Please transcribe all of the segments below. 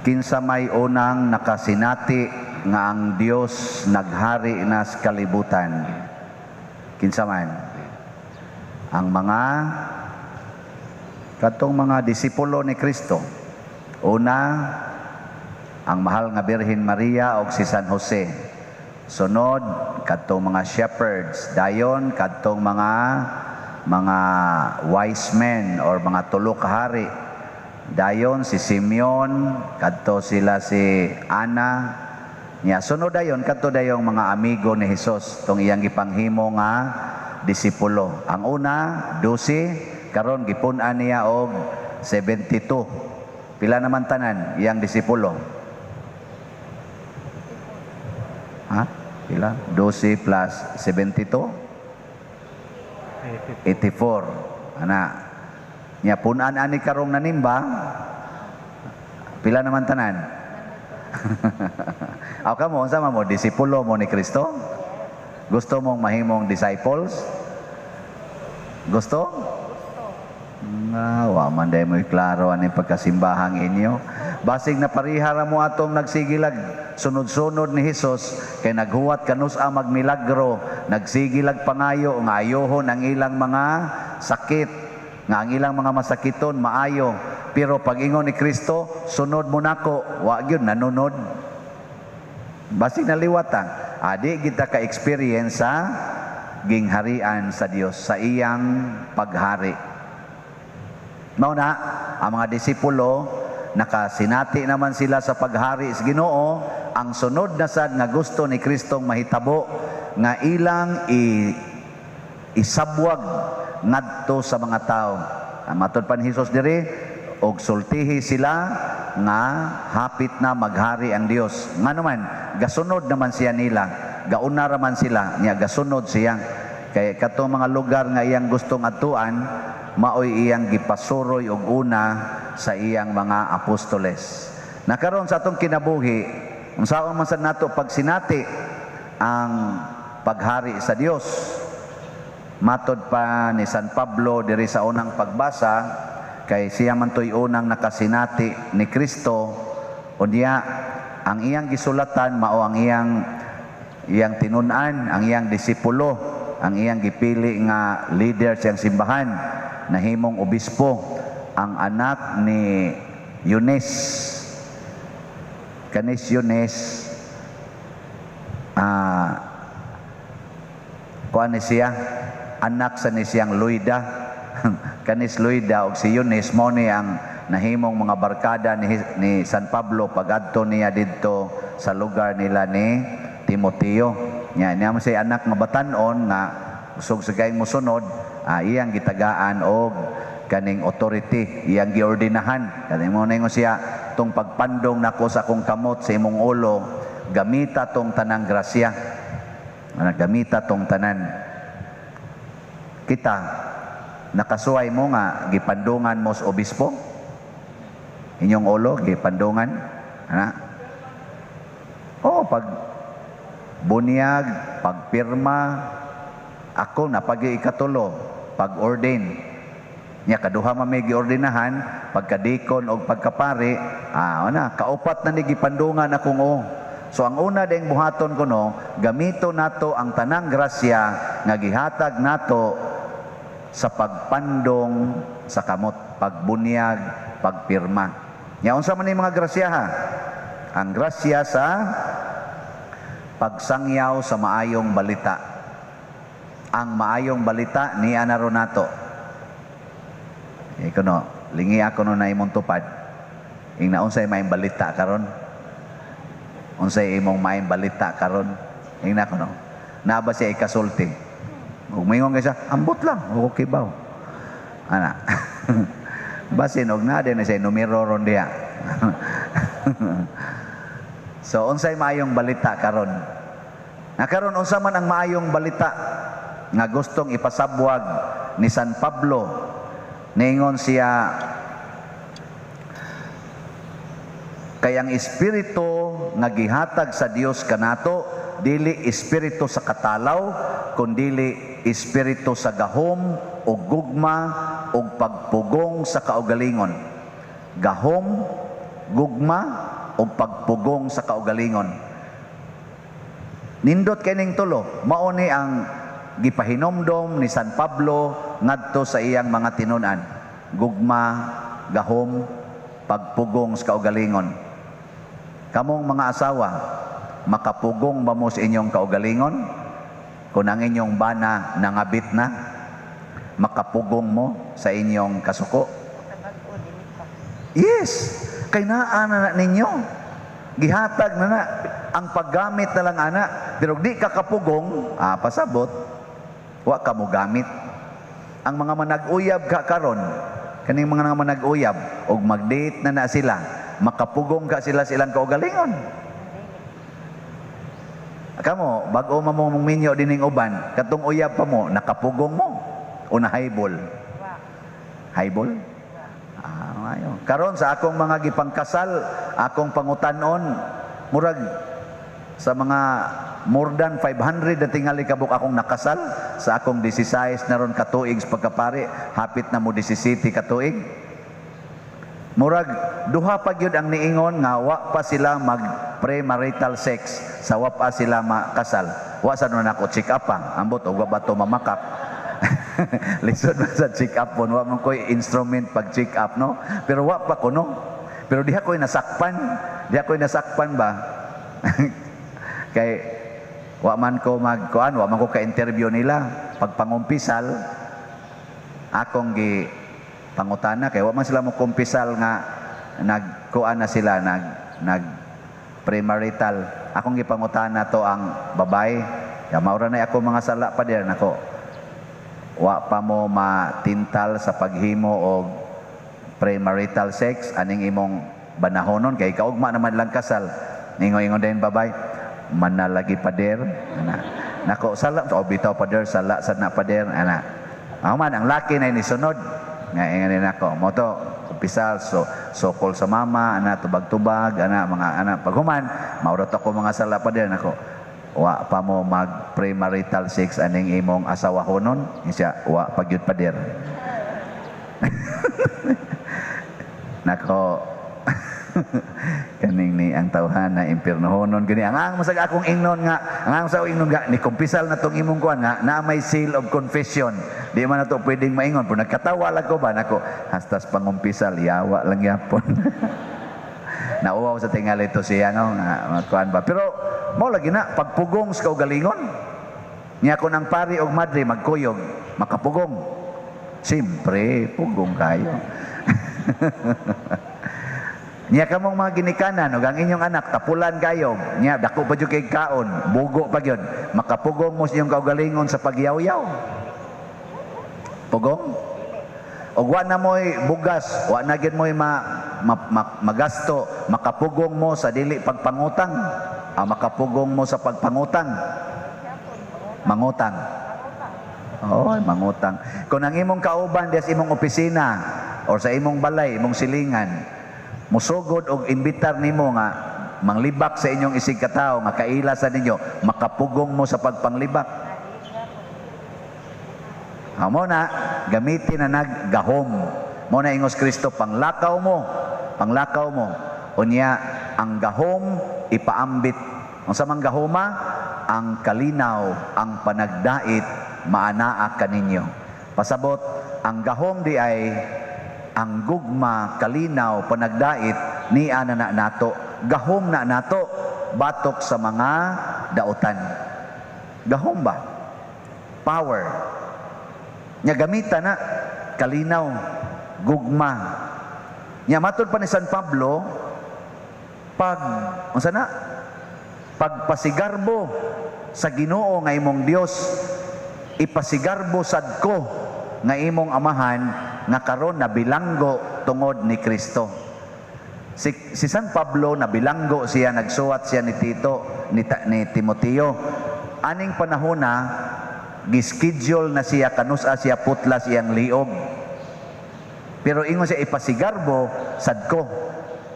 Kinsa may unang nakasinati nga ang Dios naghari na sa kalibutan? Kinsa man? Ang katong mga disipulo ni Kristo. Una, ang mahal nga Birhen Maria o si San Jose. Sunod, kadtong mga shepherds. Dayon, kadtong mga wise men or mga tulo ka hari. Dayon si Simeon, kadto sila si Ana. Nya sunod dayon kadto dayong mga amigo ni Hesus tong iyang gipanghimo nga disipulo. Ang una 12, karon gipun-an niya og 72. Pila naman tanan iyang disipulo? Ha? Pila? 12 plus 72? 84. Ana. Nya punan ani karong nanimba. Pila naman tanan? Aw kamo unsa man mo disipulo mo ni Kristo? Gusto mong mahimong disciples? Gusto? Wa man day mo klaro ani pagkasimbahang inyo. Basig na parihara mo atong nagsigilag sunod-sunod ni Hesus kay naghuwat kanus-a magmilagro, nagsigilag pangayo nga ayohon ang ilang mga sakit, nga ang ilang mga masakiton maayo. Pero pag ingon ni Kristo, sunod mo nako, wa gyud nanunod. Basig naliwatan. Adi kita ka-experience sa gingharian sa Dios sa iyang paghari. Mao na ang mga disipulo nakasinati naman sila sa paghari sa Ginoo. Ang sunod na sad nga gusto ni Kristong mahitabo nga ilang isabwag ngadto sa mga tao. Matod pa ni Hesus diri, og sultihi sila nga hapit na maghari ang Dios. Nga naman, gasunod naman siya nila. Gauna raman sila, niya gasunod siya. Kaya katong mga lugar nga iyang gustong atuan, maoy iyang gipasuroy og una sa iyang mga apostoles. Nakaroon sa atong kinabuhi, unsaon man sad nato pagsinati ang paghari sa Dios. Matod pa ni San Pablo diri sa unang pagbasa, kay siya man to'y unang nakasinati ni Kristo, unya ang iyang gisulatan mao ang iyang tinun-an, ang iyang disipulo, ang iyang gipili nga leader siyang simbahan, nahimong obispo, ang anak ni Yunes. Kanis Yunes, kuan ni siya, anak sa ni siyang Loida. Kanis Loida og si Yunes mo ni ang nahimong mga barkada ni San Pablo pag-adto niya didto sa lugar nila ni Timoteo. Nya niya mo siya anak nga batan-on nga usog sa kayong musunod, iyang gitagaan og kaning authority, iyang giordinahan. Kani mo ningon siya, tong pagpandong nako sa akong kamot sa imong ulo, gamita tong tanang grasya. Gamita tong tanan. Kita nakasuway mo nga gipandungan mo sa obispo, inyong ulo gipandungan, ana? Pag bunyag, pagpirma, ako napagi ikatulo, pag-ordain. Nya kaduha man may giordinahan, pagkadikon o pagkapari, kaupat na ni gipandungan akong So ang una ding buhaton ko gamito nato ang tanang grasya nga gihatag nato sa pagpandong sa kamot, pagbunyag, pagpirma. Nya unsa man ni mga grasya ha? Ang grasya sa pagsangyaw sa maayong balita. Ang maayong balita niya naron nato. Ikono, lingi ako na imong tupad. Ing na unsay maayong balita karon? Unsay imong maayong balita karon? Ing na kuno. Naa ba siya ikasulti? Ug mingon kay siya, ambot lang, okay ba? Ana. Basin og na din siya numero ron diha. So unsay maayong balita karon? Nakaron unsa man ang maayong balita nga gustong ipasabwag ni San Pablo? Ningon siya, kayang espiritu nga gihatag sa Dios kanato dili espiritu sa katalaw kundili espiritu sa gahom ug gugma ug pagpugong sa kaugalingon. Gahom, gugma ug pagpugong sa kaugalingon. Nindot kining tulo, mao ni ang gipahinomdom ni San Pablo ngadto sa iyang mga tinun-an. Gugma, gahom, pagpugong sa kaugalingon. Kamong mga asawa, makapugong ba mo sa inyong kaugalingon? Kung ang inyong bana nangabit na, makapugong mo sa inyong kasuko? Yes, kay naa na ninyo. Gihatag na ang paggamit na lang ana. Pero di ka kapugong, pasabot, wa ka mo gamit. Ang mga manag-uyab ka karon, kaning mga manag-uyab, og mag-date na sila, makapugong ka silang kaugalingon. Kamo, bago mamong minyo dining uban, katong uyab pa mo, nakapugong mo o na highball? Highball? Ayo. Karon sa akong mga gipangkasal, akong pangutanon, murag sa mga more than 500 na tingali kabuk akong nakasal, sa akong 16 na ron katuig sa pagkapari, hapit na mo 17 katuig. Murag duha pa gyud ang niingon nga wa pa sila mag premarital sex, sa wa pa sila makasal. Wa sa nun ako check up pa, ambot og wa ba to mamakap. Lisod man sa check up pon, wa man koy instrument pag check up, no? Pero wa pa ko, no? Pero diha koy nasakpan ba? Kay wa man ko magkuan, wa man ko ka-interview nila pag pangumpisal, akong gi pangutana kay wa man sila mo kumpisal nga nagkuan na sila nag premarital. Akong gipangutana to ang babae, ya maura na ako mga sala pa diyan nako. Wa pa mo matintal sa paghimo og premarital sex aning imong banahonon kay kaugma naman lang kasal. Ningo-ingon din babay, manalagi pader ana. Nako sala o bitaw pader sala sad na pader ana. Man ang laki na inisunod nga ingon nako mo to umpisal sokol sa mama ana tubag-tubag ana mga ana paghuman maurot ako mga sala pader nako. Wa pa mo mag premarital sex aning imong asawahonon siya wa pagyud pader. Nako kaning ni ang tawhan na impiernohonon gani ang masag akong ingnon nga ang sa ingnon nga ni kumpisal na tong imong kuan nga na may seal of confession di man nato pwedeng maingon pero nagkatawa lang ko ba nako hastas pangumpisal yawa lang yapon. Nauwaw sa tingali to siya no nga kuan ba pero mao lagi na pagpugong sa kaugalingon niya ko nang pari og madre magkuyog makapugong simpre pugong kayo. Niya kamong mga ginikanan ug ang inyong anak tapulan kayo niya dako pa jud kay kaon bugo pa gyud makapugong mo sa inyong kaugalingon sa pagyaw-yaw pugong ug wa na moy bugas wa na gyud moy magasto makapugong mo sa dili pagpangutang makapugong mo sa pagpangutang mangutang mangutang kung ang imong kauban des imong opisina or sa imong balay imong silingan musugod og imbitar nimo nga manglibak sa inyong isig katawo nga kaila sa ninyo makapugong mo sa pagpanglibak. Amo na gamitin na naggahom mo na ingos Kristo panglakaw mo unya ang gahom ipaambit unsa man gahoma ang kalinaw ang panagdait maanaa kaninyo pasabot ang gahom di ay ang gugma, kalinaw, panagdait, niya na nato, gahom na nato, batok sa mga dautan. Gahom ba? Power. Nya gamitan na, kalinaw, gugma. Nya matod pa ni San Pablo, pagpasigarbo sa Ginoo nga imong Dios, ipasigarbo sadko nga imong amahan nga karon nabilanggo tungod ni Kristo. Si San Pablo nabilanggo siya, nagsuwat siya ni ni Timoteo. Aning panahona gischedule na siya kanusa siya putla siyang liog. Pero ingon siya ipasigarbo sadko.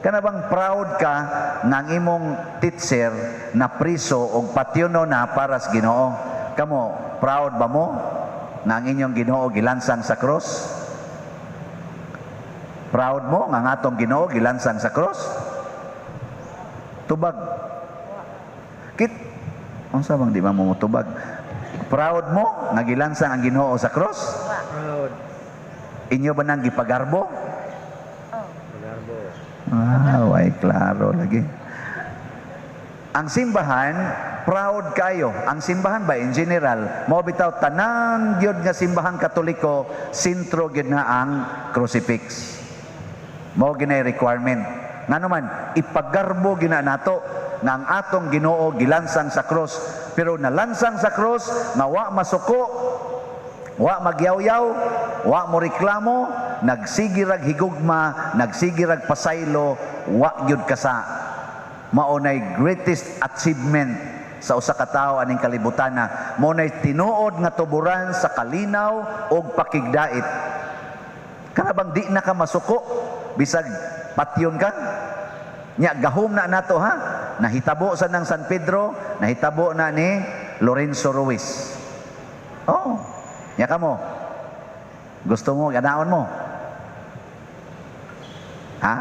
Kana bang proud ka ng imong teacher na priso og patyuno na para sa Ginoo? Kamo proud ba mo na ang inyong Ginoo gilansang sa cross? Proud mo nga atong Ginoo gilansang sa cross? Tubag. Kit, unsa bang di man mo tubag? Proud mo nga gilansang ang Ginoo sa cross? Proud. Inyo ba nang gipagarbo? Magarbo. Ay, klaro lagi. Ang simbahan, proud kayo. Ang simbahan ba in general, mo bitaw tanan gyud nga simbahan Katoliko, sentro gyud na ang crucifix. Mao ginay requirement. Ngano man ipagarbo gina nato nga ang atong Ginoo gilansang sa cross. Pero nalansang sa cross nga wa masuko, wa magyaw-yaw, wa mo reklamo, nagsigirag higugma, nagsigirag pasaylo, wa gyud kasa. Maunay greatest achievement sa usa ka tawo aning kalibutan na maunay tinuod nga tuburan sa kalinaw ug pakigdait. Kana bang di na ka masuko bisag patyon ka? Nya gahom na nato ha. Nahitabo sa nang San Pedro, nahitabo na ni Lorenzo Ruiz. Oh, nya kamo. Gusto mo ganaon mo? Ha?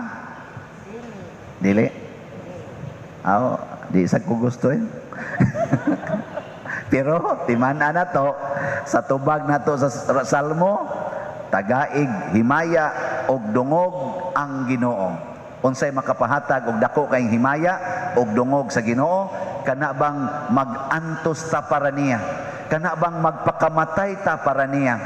Dili. Di sa ko gusto eh. Pero timana na to sa tubag na to sa Salmo, tagaig, himaya og dungog ang Ginoo. Unsay makapahatag og dako kay himaya og dungog sa Ginoo? Kana bang mag-antos ta para niya? Kana bang magpakamatay ta para niya?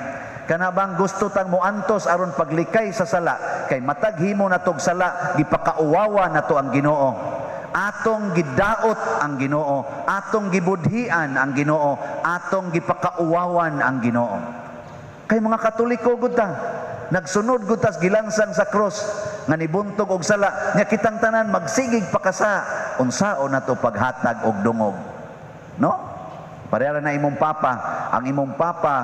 Kana bang gusto tang muantos aron paglikay sa sala? Kay matag himo na tog sala, gipakauwawa nato ang Ginoo. Atong gidaot ang Ginoo, atong gibudhian ang Ginoo, atong gipakauwawan ang Ginoo. Kay mga Katoliko gud ta, nagsunod gud tas gilansang sa cross nga nibuntog og sala, nya kitang tanan magsigig pakasa unsaon nato paghatag og dungog. No? Pareha na imong papa, ang imong papa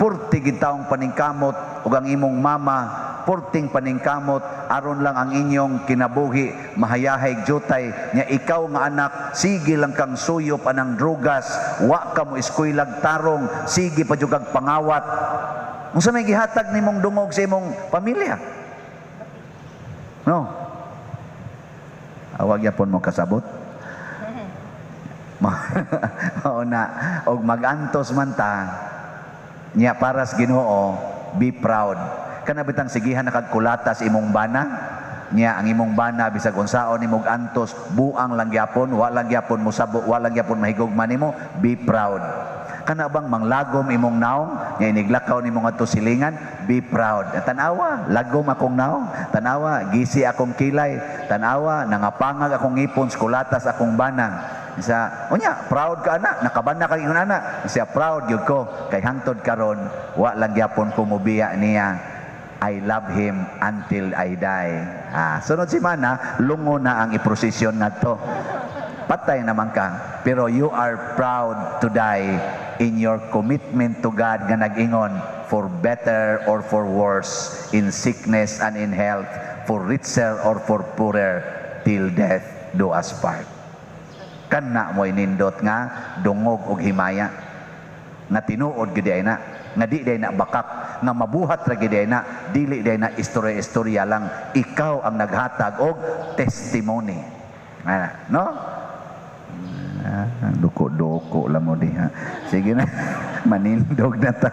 purti gid taong paningkamot ug ang imong mama purting paningkamot aron lang ang inyong kinabuhi mahayahay jutay nya ikaw nga anak sige lang kang suyop anang drugas wa ka mo iskuylag tarong sige pa jud kag pangawat unsa may gihatag nimong dungog sa imong pamilya no awag yapon mo kasabot mao na og magantos man ta nya para sa Ginoo be proud kana bitang sigihan nakagkulatas imong bana nya ang imong bana bisag unsaon imong antos buang lang gyapon wa lang gyapon musabo wa lang gyapon mahigugma nimo be proud kana bang manglagom imong naong nya iniglakaw nimo ngadto silingan be proud tanawa lagom akong naong tanawa gisi akong kilay tanawa nangapangag akong ngipon sa kulatas akong bana isa unya proud ka ana nakabana ka ingon ana siya proud gyud ko kay hangtod karon wa lang gyapon ko mobiya niya I love him until I die. Sunod si Mana, lungo na ang iprosesyon ngadto. Patay naman ka. Pero you are proud to die in your commitment to God nga nag-ingon, for better or for worse, in sickness and in health, for richer or for poorer, till death do us part. Kana mo inindot nga, dungog og himaya. Nga tinuod gid ay na, nga di day na bakak, nga mabuhat ra gid ay na, dili day na istorya-istorya lang, ikaw ang naghatag og testimony. No? Duko-duko lang mo di ha. Sige na, manindog na ta.